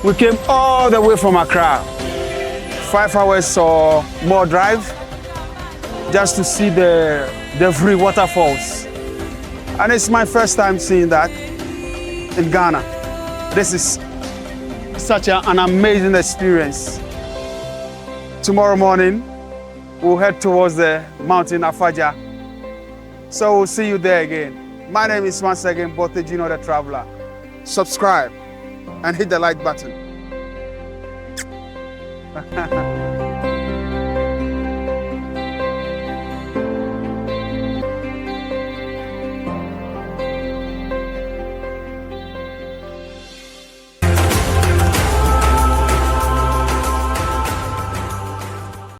We came all the way from Accra, 5 hours or more drive, just to see the free waterfalls. And it's my first time seeing that in Ghana. This is such an amazing experience. Tomorrow morning, we'll head towards the mountain Afaja. So we'll see you there again. My name is once again Bortey, the Traveler. Subscribe and hit the like button.